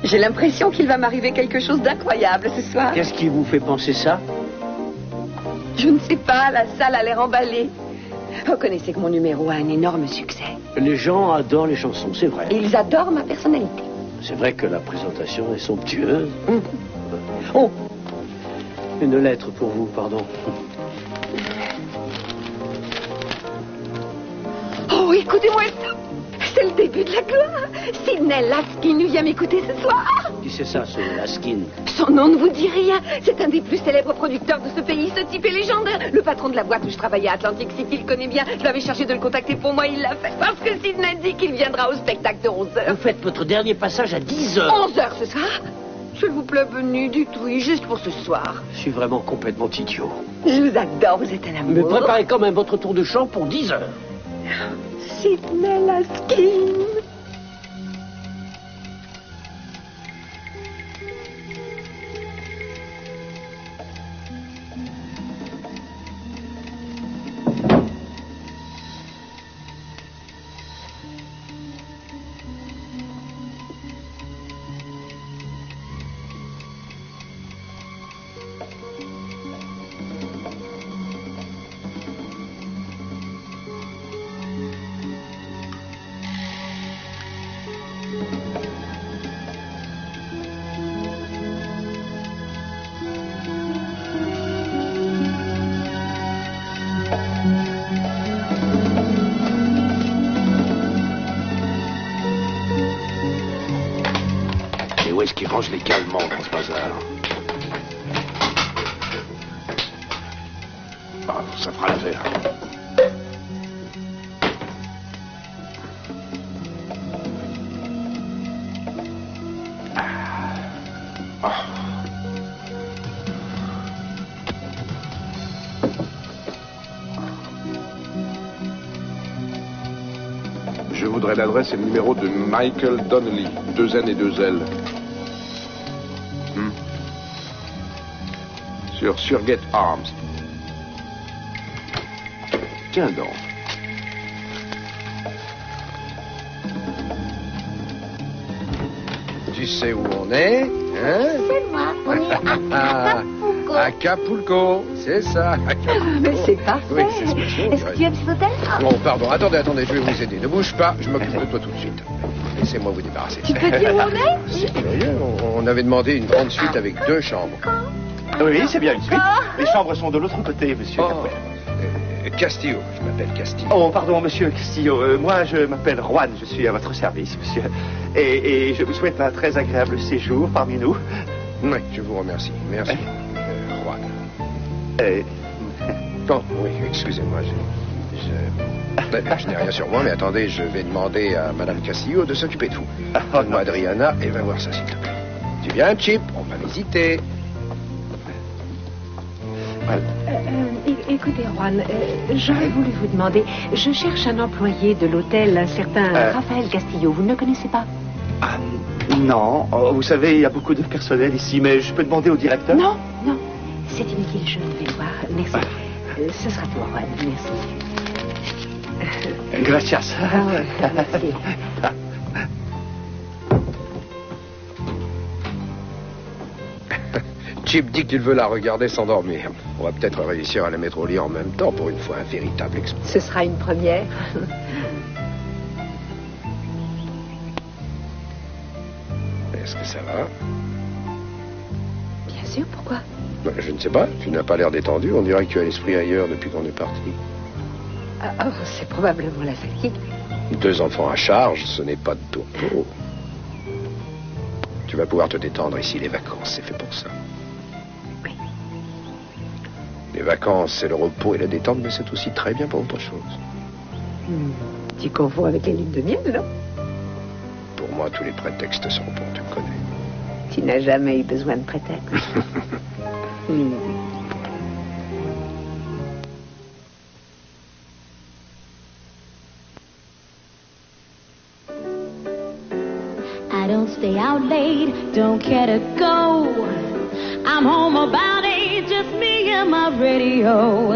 J'ai l'impression qu'il va m'arriver quelque chose d'incroyable ce soir. Qu'est-ce qui vous fait penser ça? Je ne sais pas, la salle a l'air emballée. Reconnaissez que mon numéro a un énorme succès. Les gens adorent les chansons, c'est vrai. Et ils adorent ma personnalité. C'est vrai que la présentation est somptueuse. Oh, une lettre pour vous, pardon. Oh, écoutez-moi ça. C'est le début de la gloire. Sidney Laskin vient m'écouter ce soir. Qui c'est ça, ce Laskin? Son nom ne vous dit rien. C'est un des plus célèbres producteurs de ce pays. Ce type est légendaire. Le patron de la boîte où je travaillais à Atlantic City le connaît bien. Je l'avais chargé de le contacter pour moi. Il l'a fait parce que Sidney dit qu'il viendra au spectacle de 11h. Vous faites votre dernier passage à 10h. 11h ce soir? S'il vous plaît, venez, dites oui, juste pour ce soir. Je suis vraiment complètement idiot. Je vous adore, vous êtes un amour. Mais préparez quand même votre tour de chant pour 10h. Sidney Laskin. Où est-ce qu'ils rangent les calmants dans ce bazar? Ah, ça fera l'affaire. Je voudrais l'adresse et le numéro de Michael Donnelly, 2 N et 2 L. Sur Surgate Arms. Tiens donc. Tu sais où on est, hein? C'est moi, on est à Acapulco. Acapulco, c'est ça, Acapulco. Mais c'est parfait. Oui, c'est ce que je Est-ce que tu aimes cet hôtel? Bon, pardon, attendez, je vais vous aider. Ne bouge pas, je m'occupe de toi tout de suite. Laissez-moi vous débarrasser. Tu peux dire où on est? C'est curieux, on avait demandé une grande suite avec 2 chambres. Oui, c'est bien une suite. Les chambres sont de l'autre côté, monsieur. Castillo, je m'appelle Castillo. Oh, pardon, monsieur Castillo. Moi, je m'appelle Juan, je suis à votre service, monsieur. Et je vous souhaite un très agréable séjour parmi nous. Oui, je vous remercie. Merci, Juan. Bon, oui, excusez-moi, je n'ai rien sur moi, mais attendez, je vais demander à Madame Castillo de s'occuper de vous. Donne-moi Adriana et va voir ça, s'il te plaît. Tu viens, Chip? On va visiter. Écoutez, Juan, j'aurais voulu vous demander, je cherche un employé de l'hôtel, un certain Raphaël Castillo. Vous ne le connaissez pas? Ah, non. Oh, vous savez, il y a beaucoup de personnel ici, mais je peux demander au directeur? Non, c'est inutile, je vais le voir. Merci. Ce sera tout, Juan. Merci. Gracias. Merci. Chip dit que tu veux la regarder s'endormir. On va peut-être réussir à la mettre au lit en même temps pour une fois, un véritable exploit. Ce sera une première. Est-ce que ça va? Bien sûr, pourquoi? Je ne sais pas, tu n'as pas l'air détendu. On dirait que tu as l'esprit ailleurs depuis qu'on est parti. C'est probablement la fatigue. 2 enfants à charge, ce n'est pas de tourpeau. Tu vas pouvoir te détendre ici, les vacances, c'est fait pour ça. Oui. Les vacances, c'est le repos et la détente, mais c'est aussi très bien pour autre chose. Tu confonds avec les lignes de miel, non? Pour moi, tous les prétextes sont bons, tu me connais. Tu n'as jamais eu besoin de prétexte. I don't stay out late, don't care to go. I'm home about 8, just me and my radio.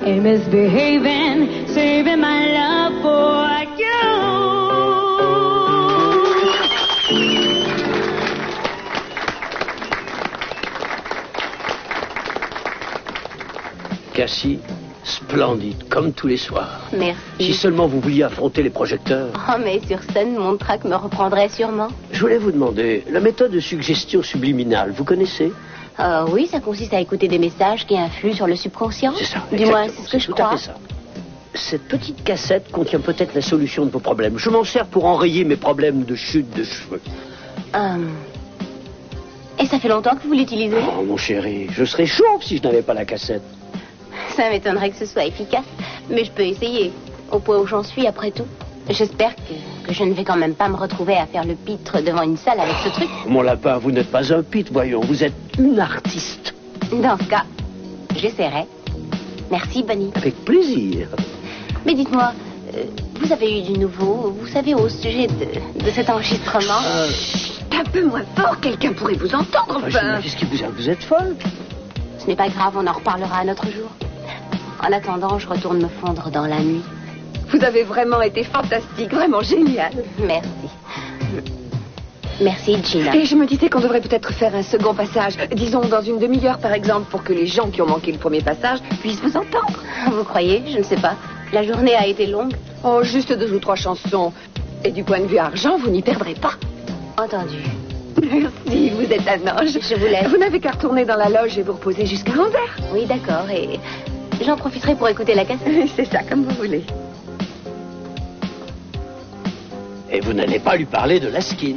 Ain't misbehaving, saving my love for you. Cassie, splendide, comme tous les soirs. Merci. Si seulement vous vouliez affronter les projecteurs. Oh, mais sur scène, mon trac me reprendrait sûrement. Je voulais vous demander, la méthode de suggestion subliminale, vous connaissez? Oui, ça consiste à écouter des messages qui influent sur le subconscient. C'est ça. Du moins, c'est ce que je tout crois. à fait ça. Cette petite cassette contient peut-être la solution de vos problèmes. Je m'en sers pour enrayer mes problèmes de chute de cheveux. Et ça fait longtemps que vous l'utilisez? Oh, mon chéri, je serais chauve si je n'avais pas la cassette. Ça m'étonnerait que ce soit efficace, mais je peux essayer. Au point où j'en suis, après tout. J'espère que je ne vais quand même pas me retrouver à faire le pitre devant une salle avec ce truc. Mon lapin, vous n'êtes pas un pitre, voyons. Vous êtes une artiste. Dans ce cas, j'essaierai. Merci, Bonnie. Avec plaisir. Mais dites-moi, vous avez eu du nouveau, vous savez, au sujet de cet enregistrement? Un peu moins fort, quelqu'un pourrait vous entendre, enfin. Qu'est-ce qui vous êtes folle? Ce n'est pas grave, on en reparlera un autre jour. En attendant, je retourne me fondre dans la nuit. Vous avez vraiment été fantastique, vraiment génial. Merci. Merci, Gina. Et je me disais qu'on devrait peut-être faire un second passage, disons dans une demi-heure par exemple, pour que les gens qui ont manqué le premier passage puissent vous entendre. Vous croyez? Je ne sais pas. La journée a été longue. Oh, juste 2 ou 3 chansons. Et du point de vue argent, vous n'y perdrez pas. Entendu. Merci, vous êtes un ange. Je vous laisse. Vous n'avez qu'à retourner dans la loge et vous reposer jusqu'à 11h. Oui, d'accord. Et j'en profiterai pour écouter la cassette. C'est ça, comme vous voulez. Et vous n'allez pas lui parler de la skin.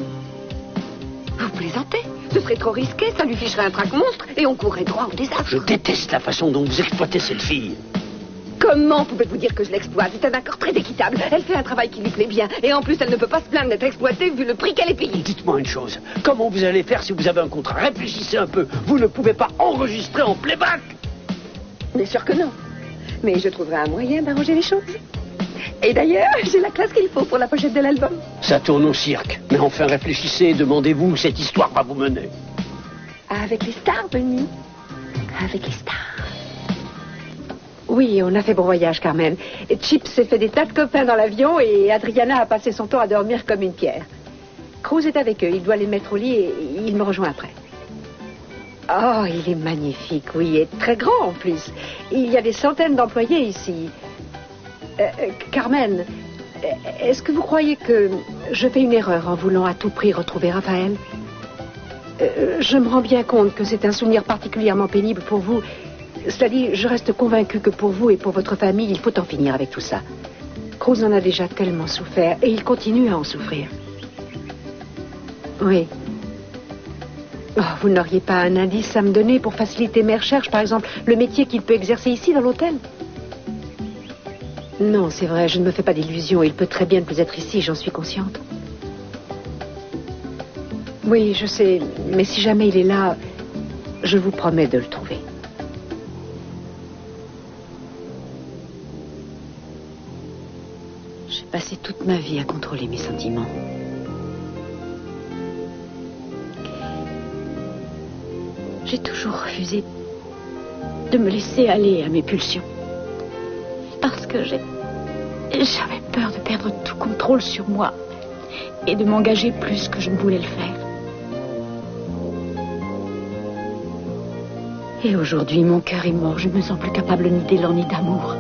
Vous plaisantez? Ce serait trop risqué, ça lui ficherait un trac monstre et on courrait droit au désastre. Je déteste la façon dont vous exploitez cette fille. Comment pouvez-vous dire que je l'exploite? C'est un accord très équitable. Elle fait un travail qui lui plaît bien. Et en plus, elle ne peut pas se plaindre d'être exploitée vu le prix qu'elle est payée. Dites-moi une chose. Comment vous allez faire si vous avez un contrat? Réfléchissez un peu. Vous ne pouvez pas enregistrer en playback. Bien sûr que non. Mais je trouverai un moyen d'arranger les choses. Et d'ailleurs, j'ai la classe qu'il faut pour la pochette de l'album. Ça tourne au cirque. Mais enfin, réfléchissez et demandez-vous où cette histoire va vous mener. Avec les stars, Bonnie. Avec les stars. Oui, on a fait bon voyage, Carmen. Et Chip s'est fait des tas de copains dans l'avion et Adriana a passé son temps à dormir comme une pierre. Cruz est avec eux, il doit les mettre au lit et il me rejoint après. Oh, il est magnifique, oui, et très grand en plus. Il y a des centaines d'employés ici. Carmen, est-ce que vous croyez que je fais une erreur en voulant à tout prix retrouver Raphaël? Je me rends bien compte que c'est un souvenir particulièrement pénible pour vous. Cela dit, je reste convaincue que pour vous et pour votre famille, il faut en finir avec tout ça. Cruz en a déjà tellement souffert et il continue à en souffrir. Oui. Oh, vous n'auriez pas un indice à me donner pour faciliter mes recherches, par exemple, le métier qu'il peut exercer ici dans l'hôtel? Non, c'est vrai, je ne me fais pas d'illusions. Il peut très bien ne plus être ici, j'en suis consciente. Oui, je sais, mais si jamais il est là, je vous promets de le trouver. J'ai passé toute ma vie à contrôler mes sentiments. J'ai toujours refusé de me laisser aller à mes pulsions. Parce que j'avais peur de perdre tout contrôle sur moi et de m'engager plus que je ne voulais le faire. Et aujourd'hui, mon cœur est mort. Je ne me sens plus capable ni d'élan ni d'amour.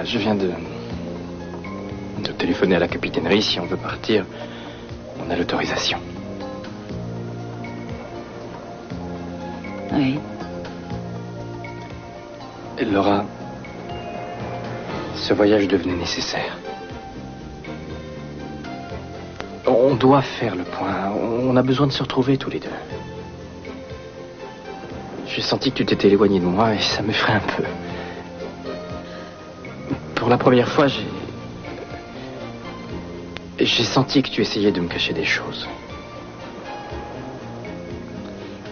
Je viens de téléphoner à la capitainerie. Si on veut partir, on a l'autorisation. Oui. Laura, ce voyage devenait nécessaire. On doit faire le point. On a besoin de se retrouver tous les deux. J'ai senti que tu t'étais éloigné de moi et ça m'effraie un peu. Pour la première fois, J'ai senti que tu essayais de me cacher des choses.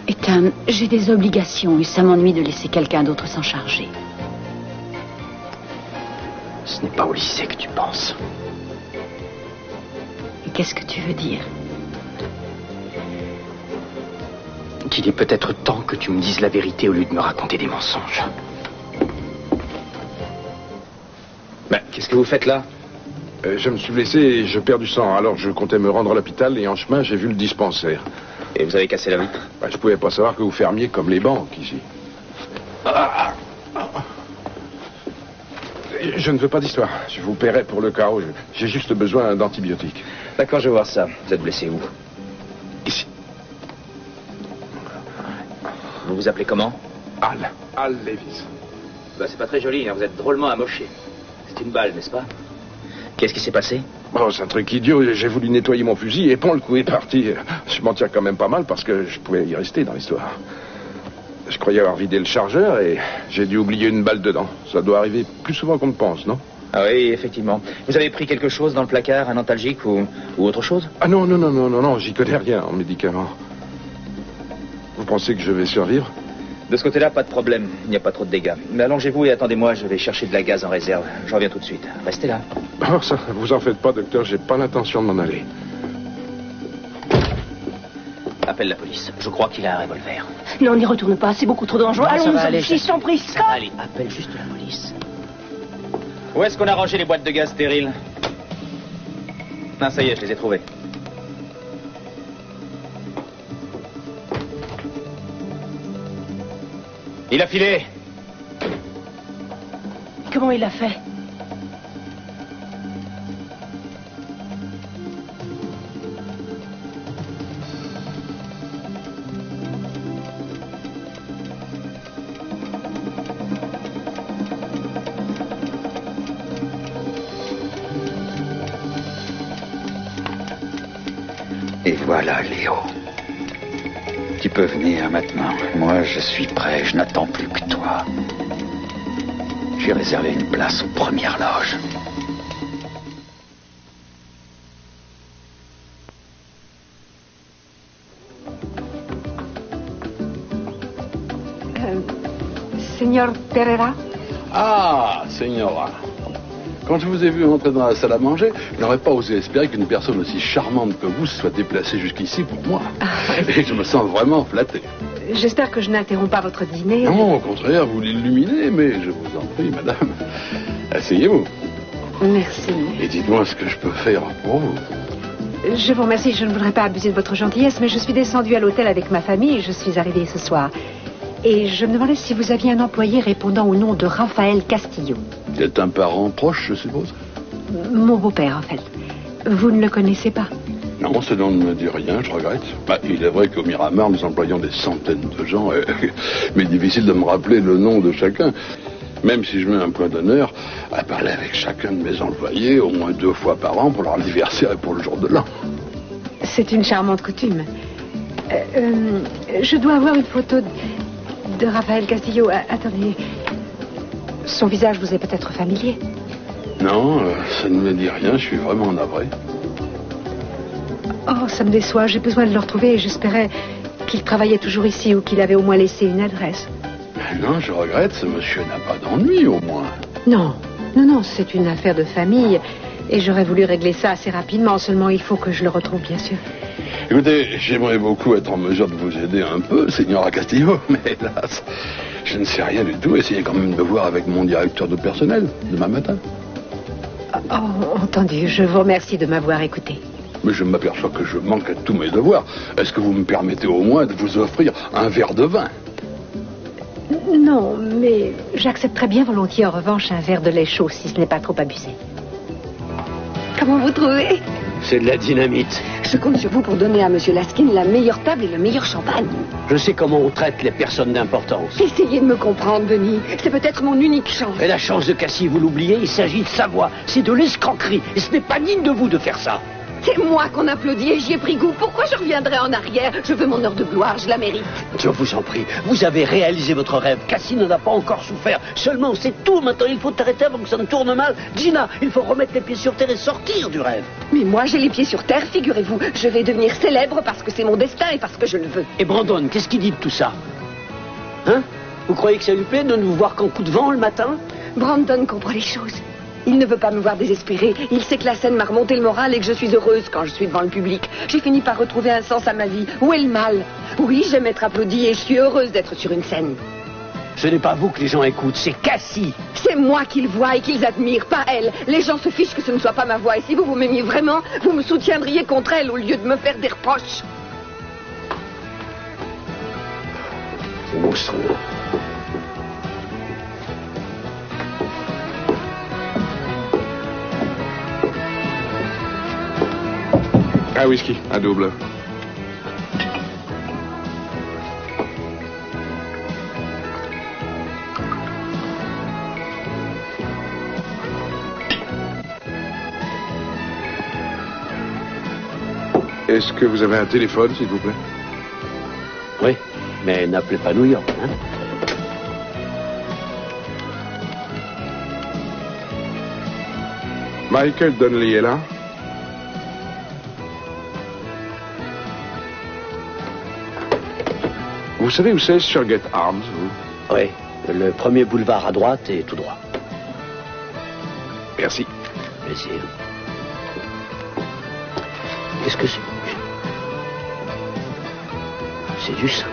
Ethan, j'ai des obligations et ça m'ennuie de laisser quelqu'un d'autre s'en charger. Ce n'est pas au lycée que tu penses. Qu'est-ce que tu veux dire? Qu'il est peut-être temps que tu me dises la vérité au lieu de me raconter des mensonges. Ben, qu'est-ce que vous faites là? Je me suis blessé et je perds du sang. Alors je comptais me rendre à l'hôpital et en chemin, j'ai vu le dispensaire. Et vous avez cassé la vitre? Ben, je pouvais pas savoir que vous fermiez comme les banques ici. Je ne veux pas d'histoire. Je vous paierai pour le carreau. J'ai juste besoin d'antibiotiques. D'accord, je vais voir ça. Vous êtes blessé où? Ici. Vous vous appelez comment? Al Levis. Bah, c'est pas très joli, hein. Vous êtes drôlement amoché. C'est une balle, n'est-ce pas? Qu'est-ce qui s'est passé? Oh, c'est un truc idiot. J'ai voulu nettoyer mon fusil et le coup est parti. Je m'en tire quand même pas mal parce que je pouvais y rester dans l'histoire. Je croyais avoir vidé le chargeur et j'ai dû oublier une balle dedans. Ça doit arriver plus souvent qu'on ne pense, non? Ah oui, effectivement. Vous avez pris quelque chose dans le placard, un antalgique ou autre chose? Ah non, j'y connais rien en médicaments. Vous pensez que je vais survivre? De ce côté-là, pas de problème. Il n'y a pas trop de dégâts. Mais allongez-vous et attendez-moi, je vais chercher de la gaz en réserve. Je reviens tout de suite. Restez là. Oh, ça, vous en faites pas, docteur, j'ai pas l'intention de m'en aller. Appelle la police. Je crois qu'il a un revolver. Non, n'y retourne pas, c'est beaucoup trop dangereux. Non, Allons, je suis pris. Allez, appelle juste la police. Où est-ce qu'on a rangé les boîtes de gaz stériles? Non, ça y est, je les ai trouvées. Il a filé. Comment il a fait? Et voilà, Léo. Tu peux venir maintenant. Moi, je suis prêt. Je n'attends plus que toi. J'ai réservé une place aux premières loges. Señor Pereira? Ah, Señora. Quand je vous ai vu entrer dans la salle à manger, je n'aurais pas osé espérer qu'une personne aussi charmante que vous se soit déplacée jusqu'ici pour moi. Et je me sens vraiment flatté. J'espère que je n'interromps pas votre dîner. Non, au contraire, vous l'illuminez, mais je vous en prie, madame. Asseyez-vous. Merci. Et dites-moi ce que je peux faire pour vous. Je vous remercie, je ne voudrais pas abuser de votre gentillesse, mais je suis descendue à l'hôtel avec ma famille et je suis arrivée ce soir. Et je me demandais si vous aviez un employé répondant au nom de Raphaël Castillo. C'est un parent proche, je suppose? Mon beau-père, en fait. Vous ne le connaissez pas? Non, ce nom ne me dit rien, je regrette. Bah, il est vrai qu'au Miramar, nous employons des centaines de gens, mais difficile de me rappeler le nom de chacun. Même si je mets un point d'honneur à parler avec chacun de mes employés au moins 2 fois par an pour leur anniversaire et pour le jour de l'an. C'est une charmante coutume. Je dois avoir une photo de Raphaël Castillo. Attendez. Son visage vous est peut-être familier? Non, ça ne me dit rien, je suis vraiment navré. Oh, ça me déçoit. J'ai besoin de le retrouver et j'espérais qu'il travaillait toujours ici ou qu'il avait au moins laissé une adresse. Non, je regrette, ce monsieur n'a pas d'ennui, au moins. Non, c'est une affaire de famille. Et j'aurais voulu régler ça assez rapidement. Seulement, il faut que je le retrouve, bien sûr. Écoutez, j'aimerais beaucoup être en mesure de vous aider un peu, Señora Castillo, mais hélas, je ne sais rien du tout. Essayez quand même de voir avec mon directeur de personnel, demain matin. Oh, entendu. Je vous remercie de m'avoir écouté. Mais je m'aperçois que je manque à tous mes devoirs. Est-ce que vous me permettez au moins de vous offrir un verre de vin? Non, mais j'accepterais bien volontiers en revanche un verre de lait chaud si ce n'est pas trop abusé. Comment vous trouvez? C'est de la dynamite. Je compte sur vous pour donner à Monsieur Laskin la meilleure table et le meilleur champagne. Je sais comment on traite les personnes d'importance. Essayez de me comprendre, Denis. C'est peut-être mon unique chance. Et la chance de Cassie, vous l'oubliez, il s'agit de sa voix. C'est de l'escroquerie. Et ce n'est pas digne de vous de faire ça. C'est moi qu'on applaudit et j'y ai pris goût. Pourquoi je reviendrai en arrière? Je veux mon heure de gloire, je la mérite. Je vous en prie, vous avez réalisé votre rêve. Cassie n'en a pas encore souffert. Seulement, c'est tout. Maintenant, il faut t'arrêter avant que ça ne tourne mal. Gina, il faut remettre les pieds sur terre et sortir du rêve. Mais moi, j'ai les pieds sur terre, figurez-vous. Je vais devenir célèbre parce que c'est mon destin et parce que je le veux. Et Brandon, qu'est-ce qu'il dit de tout ça? Hein? Vous croyez que ça lui plaît de ne nous voir qu'en coup de vent le matin? Brandon comprend les choses. Il ne veut pas me voir désespérée. Il sait que la scène m'a remonté le moral et que je suis heureuse quand je suis devant le public. J'ai fini par retrouver un sens à ma vie. Où est le mal? Oui, j'aime être applaudie et je suis heureuse d'être sur une scène. Ce n'est pas vous que les gens écoutent, c'est Cassie. C'est moi qu'ils voient et qu'ils admirent, pas elle. Les gens se fichent que ce ne soit pas ma voix. Et si vous m'aimiez vraiment, vous me soutiendriez contre elle au lieu de me faire des reproches. C'est monstrueux. Un whisky, un double. Est-ce que vous avez un téléphone, s'il vous plaît? Oui, mais n'appelez pas New York, hein? Michael Donnelly est là? Vous savez où c'est, Sugargate Arms, vous? Oui, le premier boulevard à droite et tout droit. Merci. Plaisir. Qu'est-ce que c'est? C'est du sang.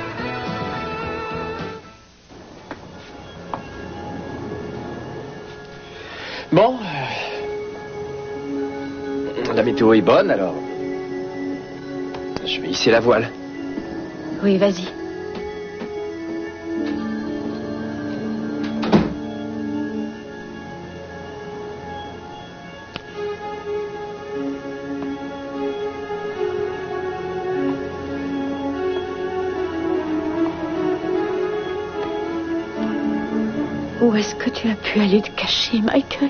Bon. La météo est bonne, alors. Je vais hisser la voile. Oui, vas-y. Où est-ce que tu as pu aller te cacher, Michael?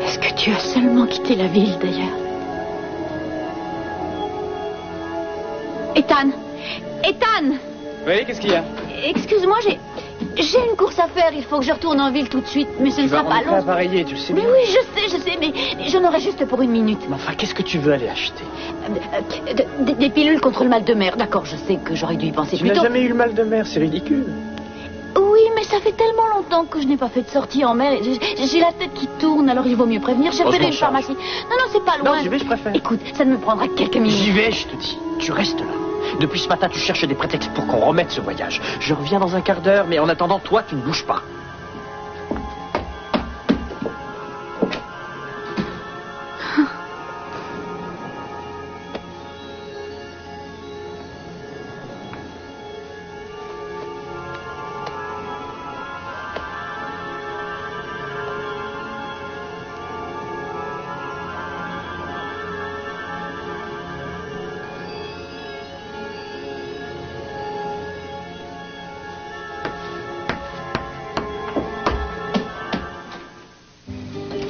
Est-ce que tu as seulement quitté la ville, d'ailleurs? Ethan! Ethan! Oui, qu'est-ce qu'il y a? Excuse-moi, j'ai une course à faire. Il faut que je retourne en ville tout de suite, mais ce ne sera pas long. Appareillé, tu le sais Mais bien. oui, je sais, mais j'en aurai juste pour une minute. Mais enfin, qu'est-ce que tu veux aller acheter? Des pilules contre le mal de mer. D'accord, je sais que j'aurais dû y penser Tu plus n'as tôt. jamais eu le mal de mer, c'est ridicule. Oui, mais ça fait tellement longtemps que je n'ai pas fait de sortie en mer. J'ai la tête qui tourne, alors il vaut mieux prévenir. J'appellerai une pharmacie. Non, c'est pas loin. Non, j'y vais, je préfère. Écoute, ça ne me prendra que quelques minutes. J'y vais, je te dis. Tu restes là. Depuis ce matin, tu cherches des prétextes pour qu'on remette ce voyage. Je reviens dans un quart d'heure, mais en attendant, toi, tu ne bouges pas.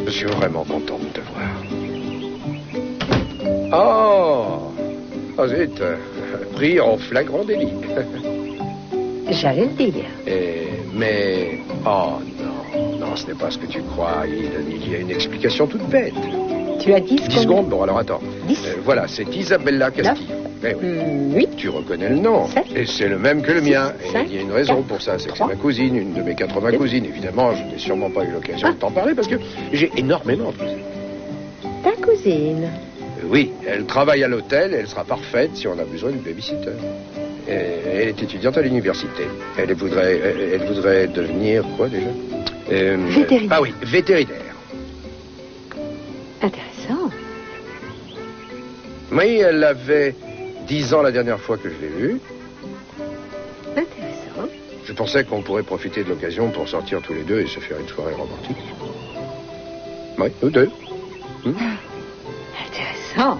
Je suis vraiment content de te voir. Oh zut, pris en flagrant délit. J'allais le dire. Mais, oh non, ce n'est pas ce que tu crois. Il y a une explication toute bête. Tu as 10 secondes, bon alors attends. 10. Voilà, c'est Isabella Castillo. Eh oui. 8. Tu reconnais le nom. 7. Et c'est le même que le mien. Et 5, il y a une raison 4, pour ça, c'est que 3, c'est ma cousine, une de mes 80 cousines. Évidemment, je n'ai sûrement pas eu l'occasion de t'en parler parce que j'ai énormément de cousines. Ta cousine. Oui, elle travaille à l'hôtel et elle sera parfaite si on a besoin d'une babysitter. Elle est étudiante à l'université. Elle voudrait devenir quoi déjà Vétérinaire. Ah oui, vétérinaire. Intéressant. Oui, elle avait 10 ans la dernière fois que je l'ai vue. Intéressant. Je pensais qu'on pourrait profiter de l'occasion pour sortir tous les deux et se faire une soirée romantique. Oui, nous deux. Intéressant.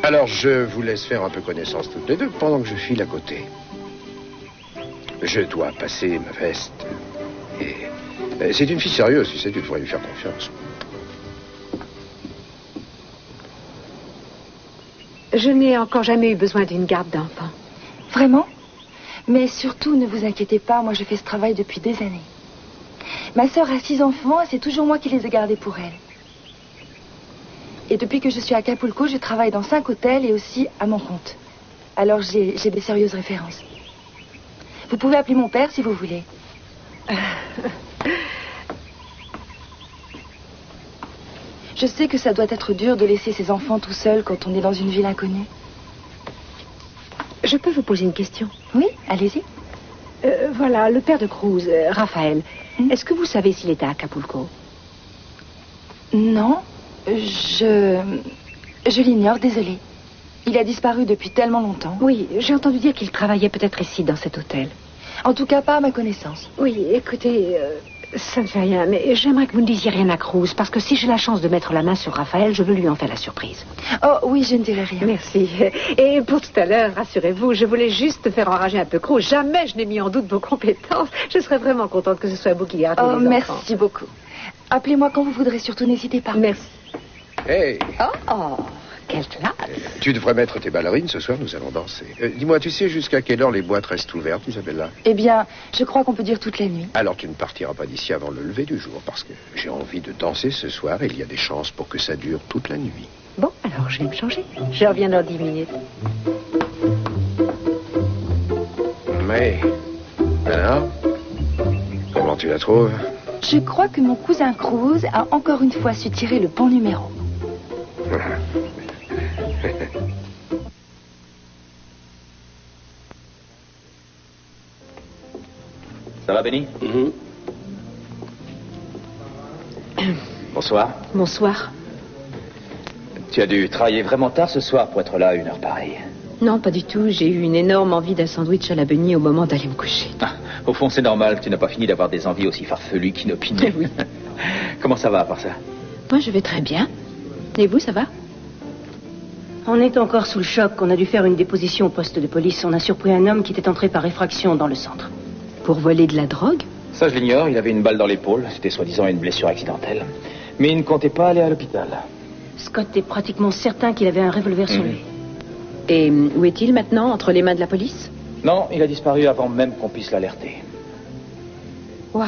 Alors, je vous laisse faire un peu connaissance toutes les deux pendant que je file à côté. Je dois passer ma veste C'est une fille sérieuse, tu sais, tu devrais lui faire confiance. Je n'ai encore jamais eu besoin d'une garde d'enfant. Vraiment? Mais surtout, ne vous inquiétez pas, moi je fais ce travail depuis des années. Ma sœur a 6 enfants et c'est toujours moi qui les ai gardés pour elle. Et depuis que je suis à Acapulco, je travaille dans 5 hôtels et aussi à mon compte. Alors j'ai des sérieuses références. Vous pouvez appeler mon père si vous voulez. Je sais que ça doit être dur de laisser ses enfants tout seuls quand on est dans une ville inconnue. Je peux vous poser une question? Oui, allez-y. Voilà, le père de Cruz, Raphaël. Est-ce que vous savez s'il était à Acapulco? Non, je l'ignore, désolée. Il a disparu depuis tellement longtemps. Oui, j'ai entendu dire qu'il travaillait peut-être ici, dans cet hôtel. En tout cas, pas à ma connaissance. Oui, écoutez, ça ne fait rien, mais j'aimerais que vous ne disiez rien à Cruz, parce que si j'ai la chance de mettre la main sur Raphaël, je veux lui en faire la surprise. Oh, oui, je ne dirai rien. Merci. Et pour tout à l'heure, rassurez-vous, je voulais juste faire enrager un peu Cruz. Jamais je n'ai mis en doute vos compétences. Je serais vraiment contente que ce soit vous qui gardiez les enfants. Merci beaucoup. Appelez-moi quand vous voudrez, surtout n'hésitez pas. Merci. Hey. Oh, quelle classe. Tu devrais mettre tes ballerines, ce soir nous allons danser. Dis-moi, tu sais jusqu'à quelle heure les boîtes restent ouvertes, Isabella? Eh bien, je crois qu'on peut dire toute la nuit. Alors tu ne partiras pas d'ici avant le lever du jour, parce que j'ai envie de danser ce soir et il y a des chances pour que ça dure toute la nuit. Bon, alors je vais me changer. Je reviens dans 10 minutes. Mais, alors, comment tu la trouves? Je crois que mon cousin Cruz a encore une fois su tirer le bon numéro. Ça va, Benny? Bonsoir. Bonsoir. Tu as dû travailler vraiment tard ce soir pour être là à une heure pareille. Non, pas du tout. J'ai eu une énorme envie d'un sandwich à la beignet au moment d'aller me coucher. Ah, au fond, c'est normal. Tu n'as pas fini d'avoir des envies aussi farfelues qu'inopinées. Oui. Comment ça va à part ça? Moi, je vais très bien. Et vous, ça va? On est encore sous le choc. On a dû faire une déposition au poste de police. On a surpris un homme qui était entré par effraction dans le centre. Pour voler de la drogue? Ça, je l'ignore. Il avait une balle dans l'épaule. C'était soi-disant une blessure accidentelle. Mais il ne comptait pas aller à l'hôpital. Scott est pratiquement certain qu'il avait un revolver sur lui. Et où est-il maintenant? Entre les mains de la police? Non, il a disparu avant même qu'on puisse l'alerter. Ouah.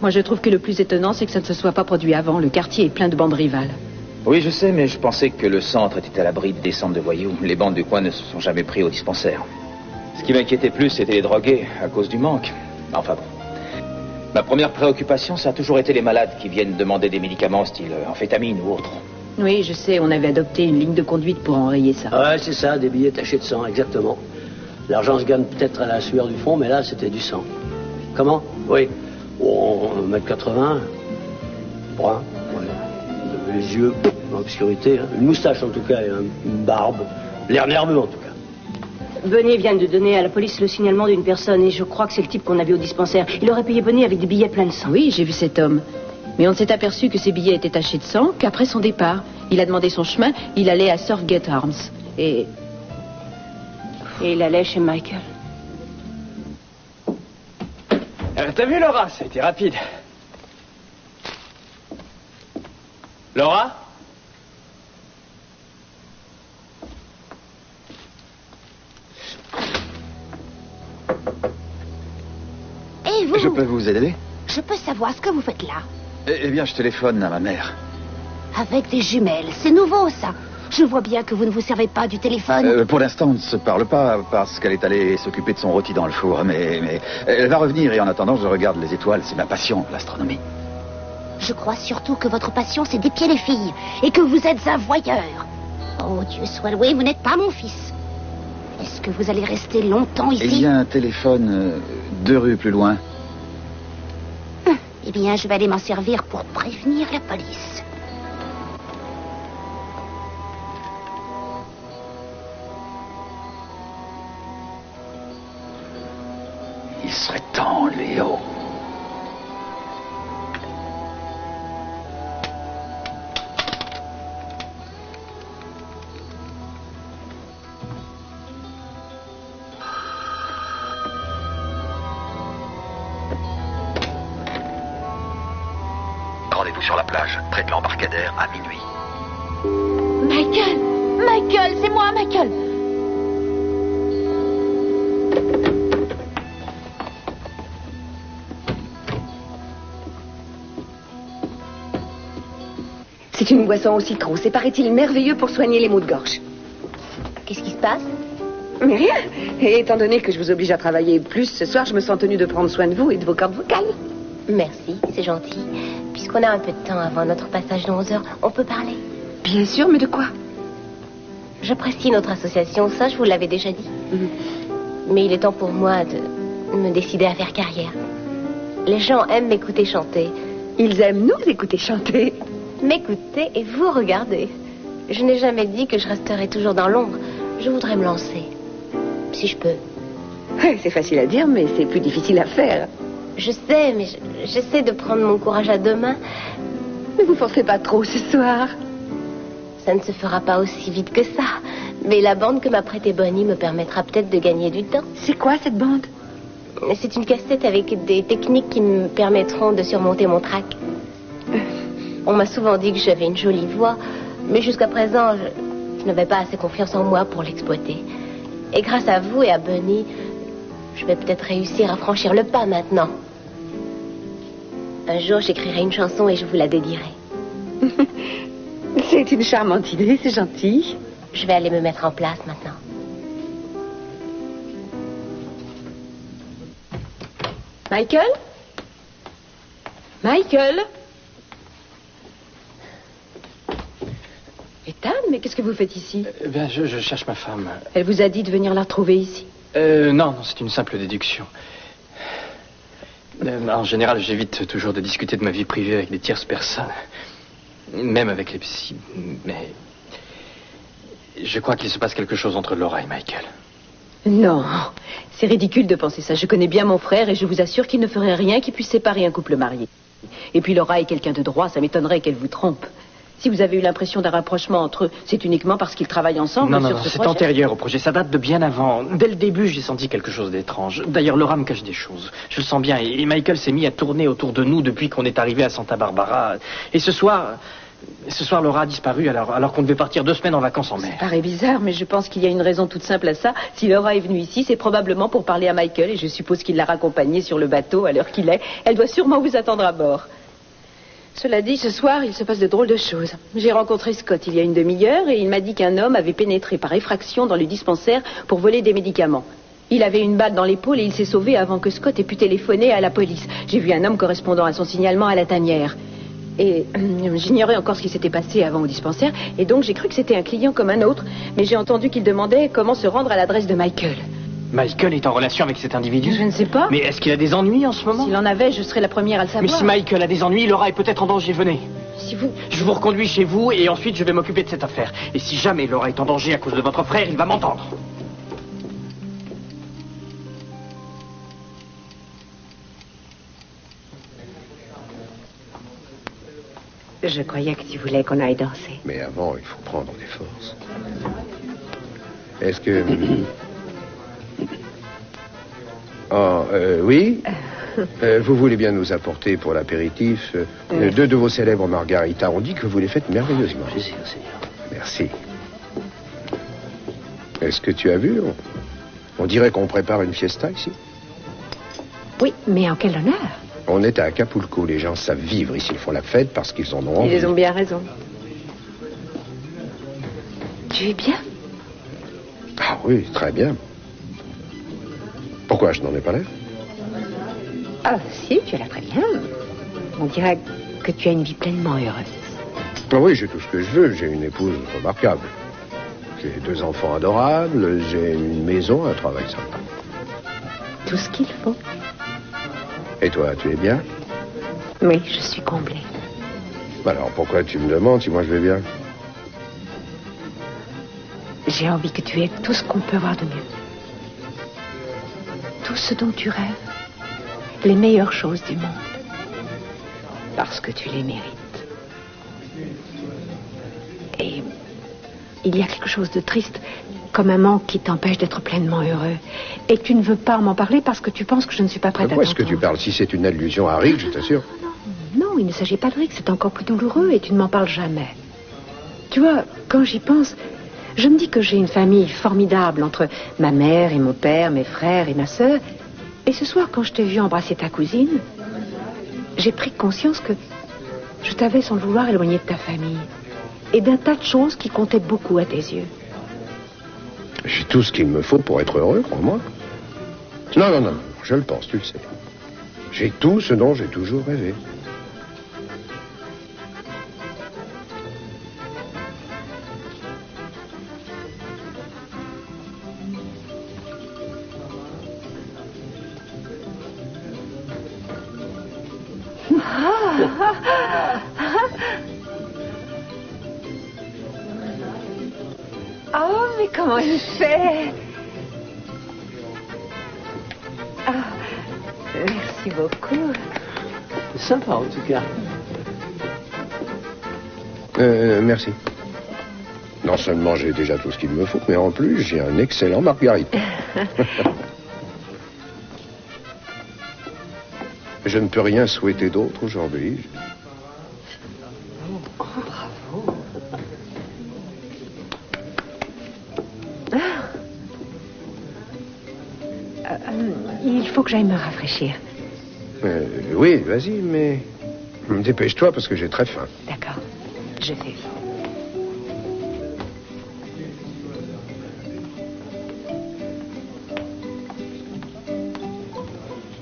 Moi, je trouve que le plus étonnant, c'est que ça ne se soit pas produit avant. Le quartier est plein de bandes rivales. Oui, je sais, mais je pensais que le centre était à l'abri des descentes de voyous. Les bandes du coin ne se sont jamais pris au dispensaire. Ce qui m'inquiétait plus, c'était les drogués, à cause du manque. Enfin bon. Ma première préoccupation, ça a toujours été les malades qui viennent demander des médicaments style amphétamine ou autre. Oui, je sais, on avait adopté une ligne de conduite pour enrayer ça. Ouais, c'est ça, des billets tachés de sang, exactement. L'argent se gagne peut-être à la sueur du front, mais là, c'était du sang. Comment? Oui. Oh, 1m80. Brun. Ouais. Les yeux dans l'obscurité. Hein. Une moustache, en tout cas, et une barbe. L'air nerveux, en tout cas. Benny vient de donner à la police le signalement d'une personne et je crois que c'est le type qu'on a vu au dispensaire. Il aurait payé Benny avec des billets pleins de sang. Oui, j'ai vu cet homme. Mais on s'est aperçu que ses billets étaient tachés de sang qu'après son départ. Il a demandé son chemin, il allait à Surfgate Arms. Et il allait chez Michael. T'as vu, Laura? Ça a été rapide. Laura? Et vous? Je peux vous aider? Je peux savoir ce que vous faites là? Eh bien, je téléphone à ma mère. Avec des jumelles, c'est nouveau ça. Je vois bien que vous ne vous servez pas du téléphone. Pour l'instant, on ne se parle pas parce qu'elle est allée s'occuper de son rôti dans le four. Mais elle va revenir et en attendant, je regarde les étoiles. C'est ma passion, l'astronomie. Je crois surtout que votre passion, c'est d'épier les filles et que vous êtes un voyeur. Oh, Dieu soit loué, vous n'êtes pas mon fils. Est-ce que vous allez rester longtemps ici? Il y a un téléphone 2 rues plus loin. Eh bien, je vais aller m'en servir pour prévenir la police. Il serait temps, Léo. sur la plage, près de l'embarcadère, à minuit. Michael! Michael, c'est moi, Michael! C'est une boisson au citron. C'est, paraît-il, merveilleux pour soigner les maux de gorge. Qu'est-ce qui se passe? Mais rien. Et étant donné que je vous oblige à travailler plus ce soir, je me sens tenue de prendre soin de vous et de vos cordes vocales. Merci, c'est gentil. Puisqu'on a un peu de temps avant notre passage de 11 heures, on peut parler? Bien sûr, mais de quoi? J'apprécie notre association, ça je vous l'avais déjà dit. Mais il est temps pour moi de me décider à faire carrière. Les gens aiment m'écouter chanter. Ils aiment nous écouter chanter. M'écouter et vous regarder. Je n'ai jamais dit que je resterais toujours dans l'ombre. Je voudrais me lancer. Si je peux. Ouais, c'est facile à dire, mais c'est plus difficile à faire. Je sais, mais j'essaie de prendre mon courage à deux mains. Ne vous forcez pas trop ce soir. Ça ne se fera pas aussi vite que ça. Mais la bande que m'a prêtée Bonnie me permettra peut-être de gagner du temps. C'est quoi cette bande? C'est une cassette avec des techniques qui me permettront de surmonter mon trac. On m'a souvent dit que j'avais une jolie voix, mais jusqu'à présent, je n'avais pas assez confiance en moi pour l'exploiter. Et grâce à vous et à Bonnie, je vais peut-être réussir à franchir le pas maintenant. Un jour, j'écrirai une chanson et je vous la dédierai. C'est une charmante idée, c'est gentil. Je vais aller me mettre en place maintenant. Michael? Michael? Ethan, mais qu'est-ce que vous faites ici? Je cherche ma femme. Elle vous a dit de venir la retrouver ici? Non, c'est une simple déduction. En général, j'évite toujours de discuter de ma vie privée avec des tierces personnes. Même avec les psys. Mais je crois qu'il se passe quelque chose entre Laura et Michael. Non, c'est ridicule de penser ça. Je connais bien mon frère et je vous assure qu'il ne ferait rien qui puisse séparer un couple marié. Et puis Laura est quelqu'un de droit, ça m'étonnerait qu'elle vous trompe. Si vous avez eu l'impression d'un rapprochement entre eux, c'est uniquement parce qu'ils travaillent ensemble Non, sur ce c'est projet. antérieur au projet. Ça date de bien avant. Dès le début, j'ai senti quelque chose d'étrange. D'ailleurs, Laura me cache des choses. Je le sens bien. Et Michael s'est mis à tourner autour de nous depuis qu'on est arrivé à Santa Barbara. Et ce soir, Laura a disparu alors qu'on devait partir 2 semaines en vacances en mer. Ça paraît bizarre, mais je pense qu'il y a une raison toute simple à ça. Si Laura est venue ici, c'est probablement pour parler à Michael et je suppose qu'il l'a raccompagnée sur le bateau à l'heure qu'il est. Elle doit sûrement vous attendre à bord. Cela dit, ce soir, il se passe de drôles de choses. J'ai rencontré Scott il y a une demi-heure et il m'a dit qu'un homme avait pénétré par effraction dans le dispensaire pour voler des médicaments. Il avait une balle dans l'épaule et il s'est sauvé avant que Scott ait pu téléphoner à la police. J'ai vu un homme correspondant à son signalement à la tanière. Et j'ignorais encore ce qui s'était passé avant au dispensaire et donc j'ai cru que c'était un client comme un autre, mais j'ai entendu qu'il demandait comment se rendre à l'adresse de Michael. Michael est en relation avec cet individu? Je ne sais pas. Mais est-ce qu'il a des ennuis en ce moment? S'il en avait, je serais la première à le savoir. Mais si Michael a des ennuis, Laura est peut-être en danger. Venez. Si vous... Je vous reconduis chez vous et ensuite je vais m'occuper de cette affaire. Et si jamais Laura est en danger à cause de votre frère, il va m'entendre. Je croyais que tu voulais qu'on aille danser. Mais avant, il faut prendre des forces. Est-ce que... Oh, oui. Vous voulez bien nous apporter pour l'apéritif 2 de vos célèbres margaritas. On dit que vous les faites merveilleusement. Merci. Est-ce que tu as vu? On dirait qu'on prépare une fiesta ici. Oui, mais en quel honneur? On est à Acapulco. Les gens savent vivre ici. Ils font la fête parce qu'ils en ont envie. Ils ont bien raison. Tu es bien? Ah oui, très bien. Pourquoi je n'en ai pas l'air? Ah, si, tu as l'air très bien. On dirait que tu as une vie pleinement heureuse. Ah oui, j'ai tout ce que je veux. J'ai une épouse remarquable. J'ai 2 enfants adorables. J'ai une maison, un travail sympa. Tout ce qu'il faut. Et toi, tu es bien? Oui, je suis comblée. Alors, pourquoi tu me demandes si moi je vais bien? J'ai envie que tu aies tout ce qu'on peut avoir de mieux. Tout ce dont tu rêves. Les meilleures choses du monde. Parce que tu les mérites. Et il y a quelque chose de triste, comme un manque qui t'empêche d'être pleinement heureux. Et tu ne veux pas m'en parler parce que tu penses que je ne suis pas prête à Pourquoi est-ce que t'entendre. tu parles? Si c'est une allusion à Rick, je t'assure. non, il ne s'agit pas de Rick, c'est encore plus douloureux et tu ne m'en parles jamais. Tu vois, quand j'y pense, je me dis que j'ai une famille formidable entre ma mère et mon père, mes frères et ma sœur. Et ce soir, quand je t'ai vu embrasser ta cousine, j'ai pris conscience que je t'avais sans le vouloir éloigné de ta famille et d'un tas de choses qui comptaient beaucoup à tes yeux. J'ai tout ce qu'il me faut pour être heureux, crois-moi. Non, je le pense, tu le sais. J'ai tout ce dont j'ai toujours rêvé. Oh, mais comment il fait? Ah, merci beaucoup. C'est sympa, en tout cas. Merci. Non seulement j'ai déjà tout ce qu'il me faut, mais en plus, j'ai un excellent margarita. Je ne peux rien souhaiter d'autre aujourd'hui. Oh, bravo. Il faut que j'aille me rafraîchir. Oui, vas-y, mais dépêche-toi parce que j'ai très faim. D'accord, je fais vite.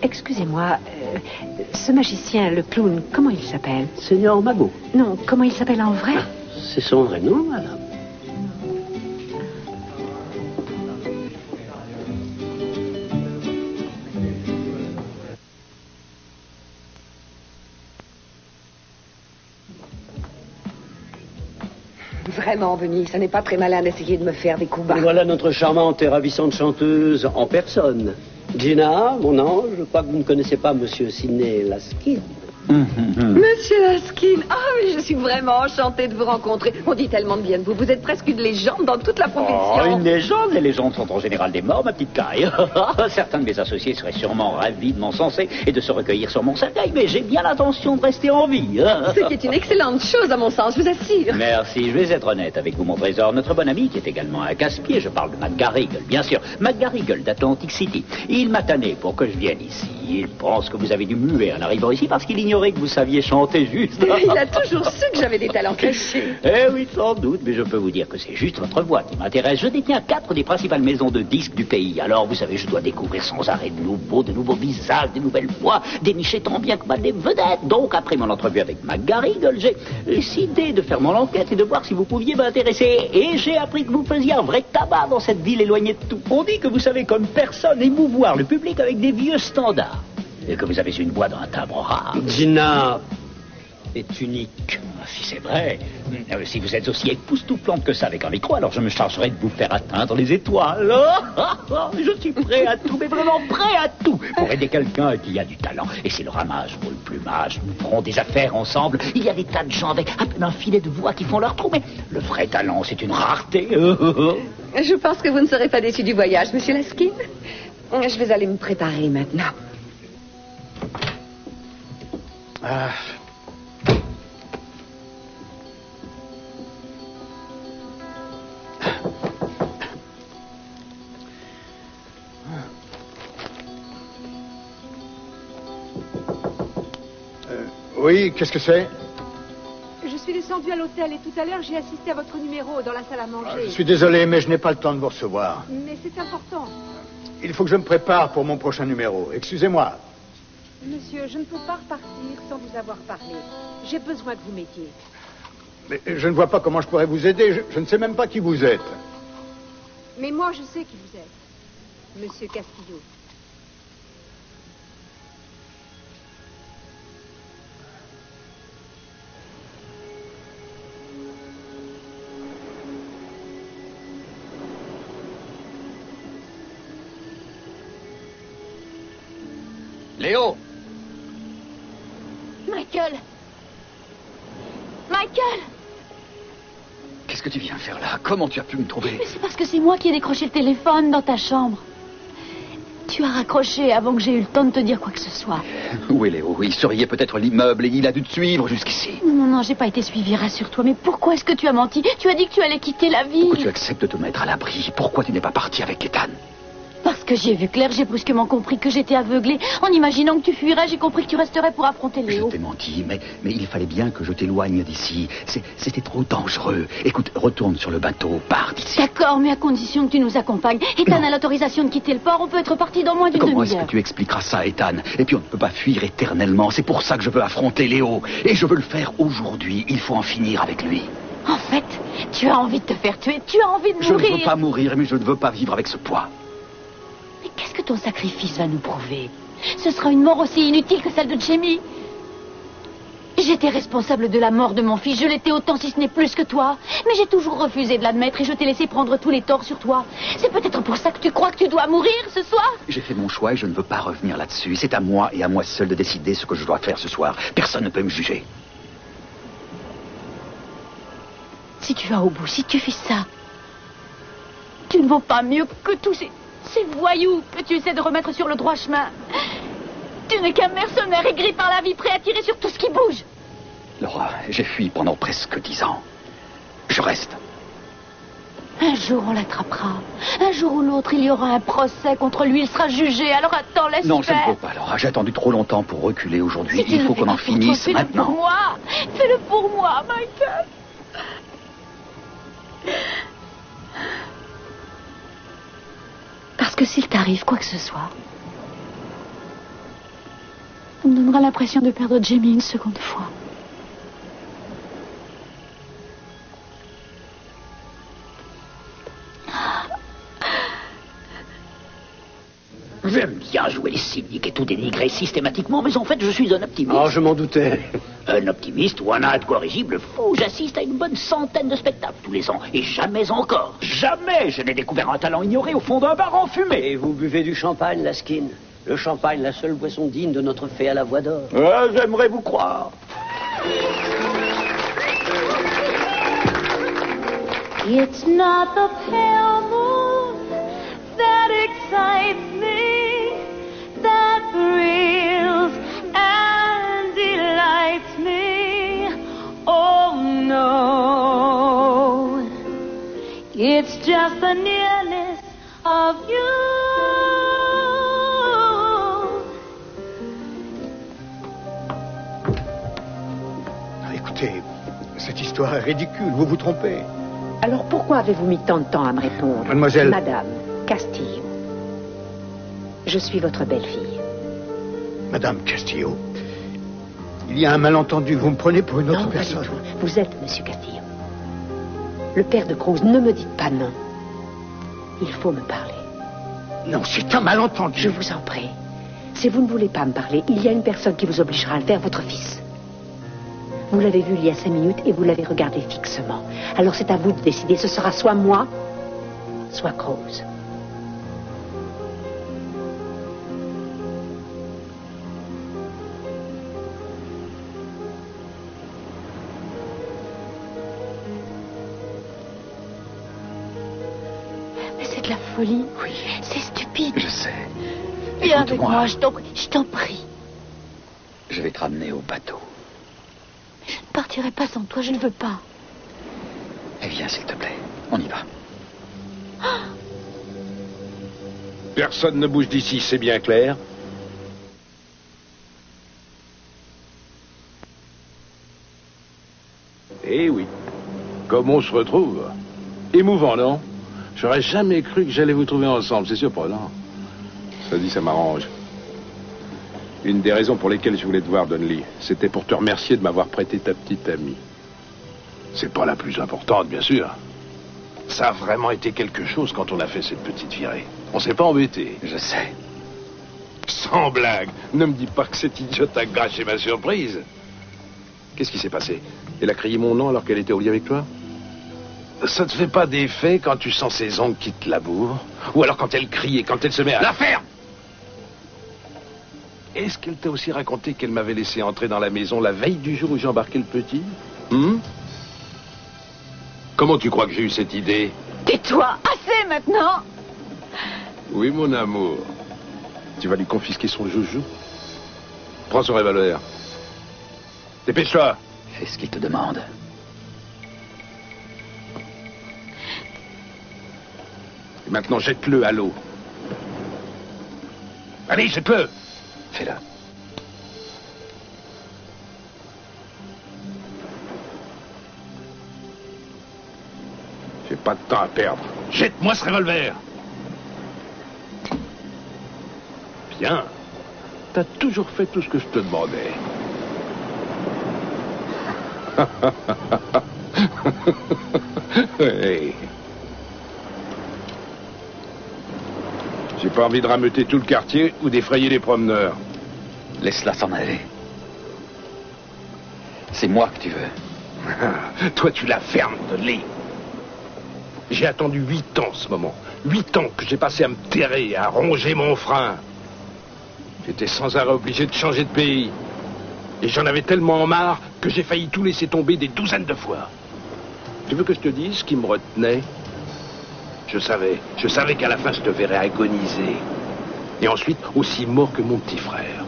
Excusez-moi, ce magicien, le clown, comment il s'appelle? Seigneur Magot. Non, comment il s'appelle en vrai? C'est son vrai nom, madame. Vraiment, Benny, ça n'est pas très malin d'essayer de me faire des coups bas. Et voilà notre charmante et ravissante chanteuse en personne. Gina, mon ange, je crois que vous ne connaissez pas Monsieur Sidney Laskin. Monsieur Laskin, mais je suis vraiment enchantée de vous rencontrer. On dit tellement de bien de vous. Vous êtes presque une légende dans toute la profession. Oh, une légende? Les légendes sont en général des morts, ma petite caille. Certains de mes associés seraient sûrement ravis de m'encenser et de se recueillir sur mon cercueil, mais j'ai bien l'intention de rester en vie. Ce qui est une excellente chose, à mon sens, je vous assure. Merci, je vais être honnête avec vous, mon trésor. Notre bon ami, qui est également un casse-pied, je parle de McGarrigle, bien sûr. McGarrigle d'Atlantic City. Il m'a tanné pour que je vienne ici. Il pense que vous avez dû muer en arrivant ici parce qu'il ignorait que vous saviez chanter juste. Il a toujours su que j'avais des talents cachés. Eh oui, sans doute, mais je peux vous dire que c'est juste votre voix qui m'intéresse. Je détiens 4 des principales maisons de disques du pays. Alors, vous savez, je dois découvrir sans arrêt de nouveaux visages, de nouvelles voix, dénicher tant bien que mal des vedettes. Donc, après mon entrevue avec McGarrigle, j'ai décidé de faire mon enquête et de voir si vous pouviez m'intéresser. Et j'ai appris que vous faisiez un vrai tabac dans cette ville éloignée de tout. On dit que vous savez comme personne émouvoir le public avec des vieux standards. Et que vous avez une voix d'un timbre rare. Gina est unique. Si c'est vrai, si vous êtes aussi époustouflante que ça avec un micro, alors je me chargerai de vous faire atteindre les étoiles. Je suis prêt à tout, mais vraiment prêt à tout pour aider quelqu'un qui a du talent. Et si le ramage vaut le plumage, nous ferons des affaires ensemble. Il y a des tas de gens avec à peine un filet de voix qui font leur trou, mais le vrai talent, c'est une rareté. Je pense que vous ne serez pas déçu du voyage, Monsieur Laskin. Je vais aller me préparer maintenant. Oui, qu'est-ce que c'est? Je suis descendue à l'hôtel et tout à l'heure j'ai assisté à votre numéro dans la salle à manger. Je suis désolé, mais je n'ai pas le temps de vous recevoir. Mais c'est important. Il faut que je me prépare pour mon prochain numéro. Excusez-moi. Monsieur, je ne peux pas repartir sans vous avoir parlé. J'ai besoin que vous m'aidiez. Mais je ne vois pas comment je pourrais vous aider. Je ne sais même pas qui vous êtes. Mais moi, je sais qui vous êtes. Monsieur Castillo. Léo! Michael! Michael! Qu'est-ce que tu viens faire là? Comment tu as pu me trouver? Mais c'est parce que c'est moi qui ai décroché le téléphone dans ta chambre. Tu as raccroché avant que j'ai eu le temps de te dire quoi que ce soit. Où est Léo? Il surveillait peut-être l'immeuble et il a dû te suivre jusqu'ici. Non, j'ai pas été suivie, rassure-toi. Mais pourquoi est-ce que tu as menti? Tu as dit que tu allais quitter la ville. Pourquoi tu acceptes de te mettre à l'abri? Pourquoi tu n'es pas parti avec Ethan? Parce que j'ai vu clair, j'ai brusquement compris que j'étais aveuglée. En imaginant que tu fuirais, j'ai compris que tu resterais pour affronter Léo. Je t'ai menti, mais il fallait bien que je t'éloigne d'ici. C'était trop dangereux. Écoute, retourne sur le bateau, pars d'ici. D'accord, mais à condition que tu nous accompagnes. Ethan a l'autorisation de quitter le port, on peut être parti dans moins d'une demi-heure. Comment est-ce que tu expliqueras ça, Ethan? Et puis on ne peut pas fuir éternellement. C'est pour ça que je veux affronter Léo. Et je veux le faire aujourd'hui. Il faut en finir avec lui. En fait, tu as envie de te faire tuer, tu as envie de mourir. Je ne veux pas mourir, mais je ne veux pas vivre avec ce poids. Mais qu'est-ce que ton sacrifice va nous prouver? Ce sera une mort aussi inutile que celle de Jamie. J'étais responsable de la mort de mon fils, je l'étais autant si ce n'est plus que toi. Mais j'ai toujours refusé de l'admettre et je t'ai laissé prendre tous les torts sur toi. C'est peut-être pour ça que tu crois que tu dois mourir ce soir? J'ai fait mon choix et je ne veux pas revenir là-dessus. C'est à moi et à moi seul de décider ce que je dois faire ce soir. Personne ne peut me juger. Si tu vas au bout, si tu fais ça, tu ne vaux pas mieux que tous ces voyous que tu essaies de remettre sur le droit chemin. Tu n'es qu'un mercenaire aigri par la vie, prêt à tirer sur tout ce qui bouge. Laura, j'ai fui pendant presque 10 ans. Je reste. Un jour, on l'attrapera. Un jour ou l'autre, il y aura un procès contre lui. Il sera jugé. Alors attends, laisse faire. Non, je ne peux pas, Laura. J'ai attendu trop longtemps pour reculer aujourd'hui. Il faut qu'on en finisse maintenant. Fais-le pour moi. Fais-le pour moi, Michael. Parce que s'il t'arrive quoi que ce soit, ça me donnera l'impression de perdre Jamie une seconde fois. J'aime bien jouer les cyniques et tout dénigrer systématiquement, mais en fait, je suis un optimiste. Oh, je m'en doutais. Un optimiste ou un incorrigible fou. J'assiste à une bonne centaine de spectacles tous les ans. Et jamais encore, jamais je n'ai découvert un talent ignoré au fond d'un bar enfumé. Et vous buvez du champagne, Laskin? Le champagne, la seule boisson digne de notre fée à la voix d'or. J'aimerais vous croire. It's not the pale moon that excites me, that thrills and delights me. Oh no, it's just the nearness of you. Écoutez, cette histoire est ridicule, vous vous trompez. Alors pourquoi avez-vous mis tant de temps à me répondre? Mademoiselle... Madame Castillo, je suis votre belle-fille. Madame Castillo, il y a un malentendu, vous me prenez pour une autre personne. Pas du tout. Vous êtes Monsieur Castillo. Le père de Cruz, ne me dites pas non. Il faut me parler. Non, c'est un malentendu. Je vous en prie. Si vous ne voulez pas me parler, il y a une personne qui vous obligera à le faire, votre fils. Vous l'avez vu il y a 5 minutes et vous l'avez regardé fixement. Alors c'est à vous de décider. Ce sera soit moi, soit Cruz. Mais c'est de la folie. Oui. C'est stupide. Je sais. Viens avec moi, je t'en prie. Je vais te ramener au bateau. Je ne partirai pas sans toi, je ne veux pas. Eh bien, s'il te plaît, on y va. Personne ne bouge d'ici, c'est bien clair. Eh oui, comme on se retrouve. Émouvant, non? J'aurais jamais cru que j'allais vous trouver ensemble, c'est surprenant. Ça dit, ça m'arrange. Une des raisons pour lesquelles je voulais te voir, Donnelly, c'était pour te remercier de m'avoir prêté ta petite amie. C'est pas la plus importante, bien sûr. Ça a vraiment été quelque chose quand on a fait cette petite virée. On s'est pas embêté. Je sais. Sans blague, ne me dis pas que cette idiote a gâché ma surprise. Qu'est-ce qui s'est passé? Elle a crié mon nom alors qu'elle était au lit avec toi? Ça te fait pas d'effet quand tu sens ses ongles qui te labourent? Ou alors quand elle crie et quand elle se met à... La ferme! Est-ce qu'elle t'a aussi raconté qu'elle m'avait laissé entrer dans la maison la veille du jour où j'ai embarqué le petit? Comment tu crois que j'ai eu cette idée? Tais-toi, assez maintenant. Oui, mon amour. Tu vas lui confisquer son joujou. Prends son revolver. Dépêche-toi. Fais ce qu'il te demande. Et maintenant, jette-le à l'eau. Allez, jette-le. Fais-le. J'ai pas de temps à perdre. Jette-moi ce revolver. Bien. T'as toujours fait tout ce que je te demandais. Oui. J'ai pas envie de rameuter tout le quartier ou d'effrayer les promeneurs. Laisse-la s'en aller. C'est moi que tu veux. Toi, tu la fermes, Dudley. J'ai attendu 8 ans, ce moment. 8 ans que j'ai passé à me terrer, à ronger mon frein. J'étais sans arrêt obligé de changer de pays. Et j'en avais tellement marre que j'ai failli tout laisser tomber des douzaines de fois. Tu veux que je te dise ce qui me retenait? Je savais qu'à la fin je te verrais agoniser. Et ensuite aussi mort que mon petit frère.